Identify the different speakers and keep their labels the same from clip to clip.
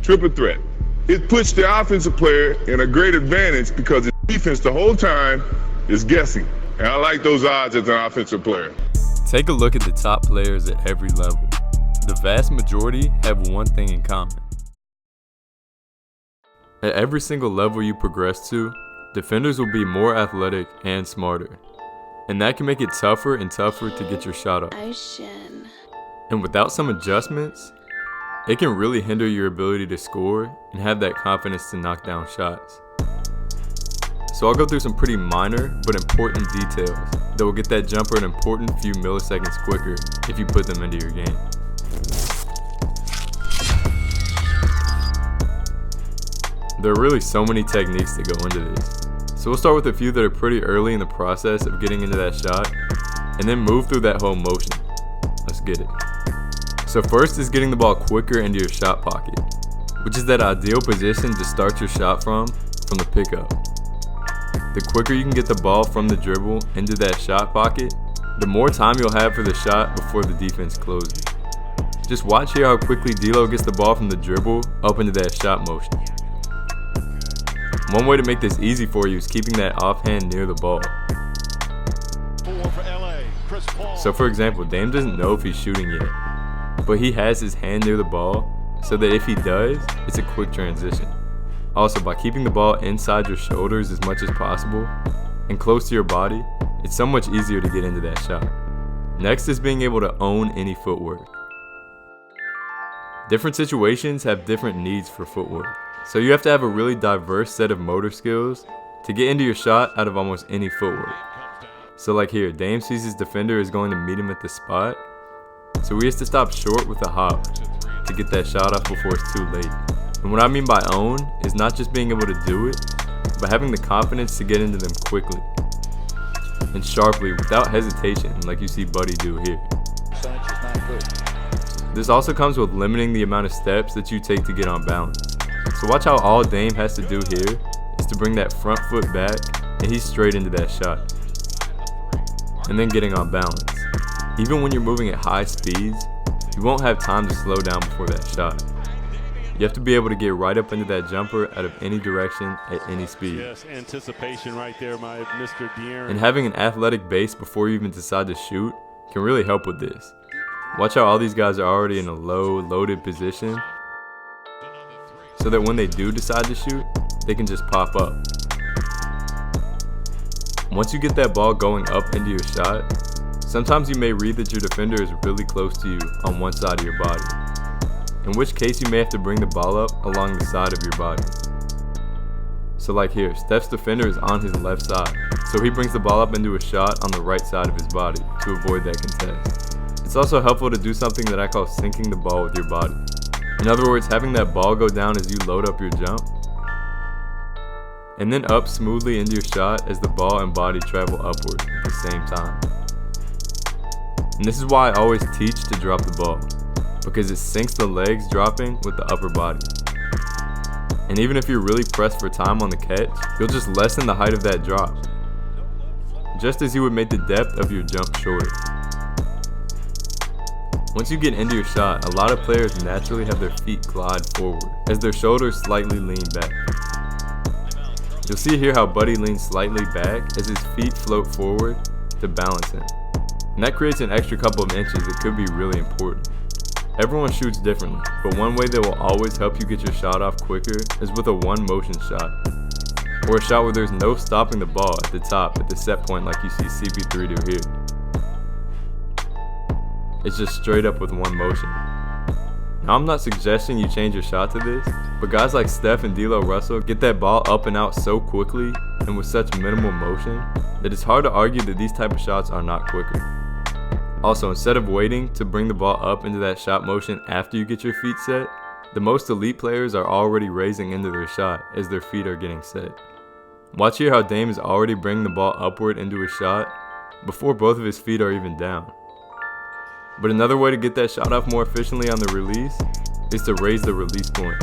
Speaker 1: triple threat. It puts the offensive player in a great advantage because the defense the whole time is guessing. And I like those odds as an offensive player.
Speaker 2: Take a look at the top players at every level. The vast majority have one thing in common. At every single level you progress to, defenders will be more athletic and smarter. And that can make it tougher and tougher to get your shot up. And without some adjustments, it can really hinder your ability to score and have that confidence to knock down shots. So I'll go through some pretty minor but important details that will get that jumper an important few milliseconds quicker if you put them into your game. There are really so many techniques that go into this. So we'll start with a few that are pretty early in the process of getting into that shot, and then move through that whole motion. Let's get it. So first is getting the ball quicker into your shot pocket, which is that ideal position to start your shot from the pickup. The quicker you can get the ball from the dribble into that shot pocket, the more time you'll have for the shot before the defense closes. Just watch here how quickly D'Lo gets the ball from the dribble up into that shot motion. One way to make this easy for you is keeping that offhand near the ball. So for example, Dame doesn't know if he's shooting yet, but he has his hand near the ball so that if he does, it's a quick transition. Also, by keeping the ball inside your shoulders as much as possible and close to your body, it's so much easier to get into that shot. Next is being able to own any footwork. Different situations have different needs for footwork, so you have to have a really diverse set of motor skills to get into your shot out of almost any footwork. So like here, Dame sees his defender is going to meet him at the spot, so he has to stop short with a hop to get that shot off before it's too late. And what I mean by own is not just being able to do it, but having the confidence to get into them quickly and sharply without hesitation like you see Buddy do here. This also comes with limiting the amount of steps that you take to get on balance. So watch how all Dame has to do here is to bring that front foot back and he's straight into that shot. And then getting on balance. Even when you're moving at high speeds, you won't have time to slow down before that shot. You have to be able to get right up into that jumper out of any direction at any speed.
Speaker 3: Yes, anticipation right there, my Mr. De'Aaron.
Speaker 2: And having an athletic base before you even decide to shoot can really help with this. Watch how all these guys are already in a low, loaded position so that when they do decide to shoot, they can just pop up. Once you get that ball going up into your shot, sometimes you may read that your defender is really close to you on one side of your body, in which case you may have to bring the ball up along the side of your body. So like here, Steph's defender is on his left side, so he brings the ball up into a shot on the right side of his body to avoid that contest. It's also helpful to do something that I call sinking the ball with your body. In other words, having that ball go down as you load up your jump, and then up smoothly into your shot as the ball and body travel upward at the same time. And this is why I always teach to drop the ball, because it syncs the legs dropping with the upper body. And even if you're really pressed for time on the catch, you'll just lessen the height of that drop, just as you would make the depth of your jump shorter. Once you get into your shot, a lot of players naturally have their feet glide forward as their shoulders slightly lean back. You'll see here how Buddy leans slightly back as his feet float forward to balance him. And that creates an extra couple of inches that could be really important. Everyone shoots differently, but one way that will always help you get your shot off quicker is with a one motion shot, or a shot where there's no stopping the ball at the top at the set point like you see CP3 do here. It's just straight up with one motion. Now I'm not suggesting you change your shot to this, but guys like Steph and D'Lo Russell get that ball up and out so quickly and with such minimal motion that it's hard to argue that these type of shots are not quicker. Also, instead of waiting to bring the ball up into that shot motion after you get your feet set, the most elite players are already raising into their shot as their feet are getting set. Watch here how Dame is already bringing the ball upward into his shot before both of his feet are even down. But another way to get that shot off more efficiently on the release is to raise the release point,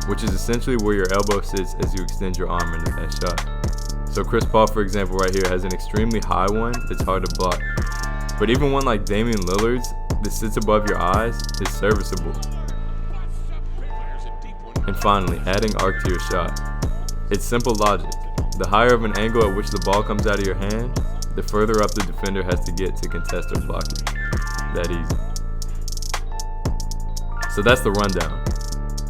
Speaker 2: which is essentially where your elbow sits as you extend your arm into that shot. So Chris Paul, for example, right here has an extremely high one that's hard to block. But even one like Damian Lillard's that sits above your eyes is serviceable. And finally, adding arc to your shot. It's simple logic. The higher of an angle at which the ball comes out of your hand, the further up the defender has to get to contest or block it. That easy. So that's the rundown.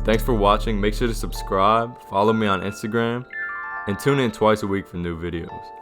Speaker 2: Thanks for watching. Make sure to subscribe, follow me on Instagram, and tune in twice a week for new videos.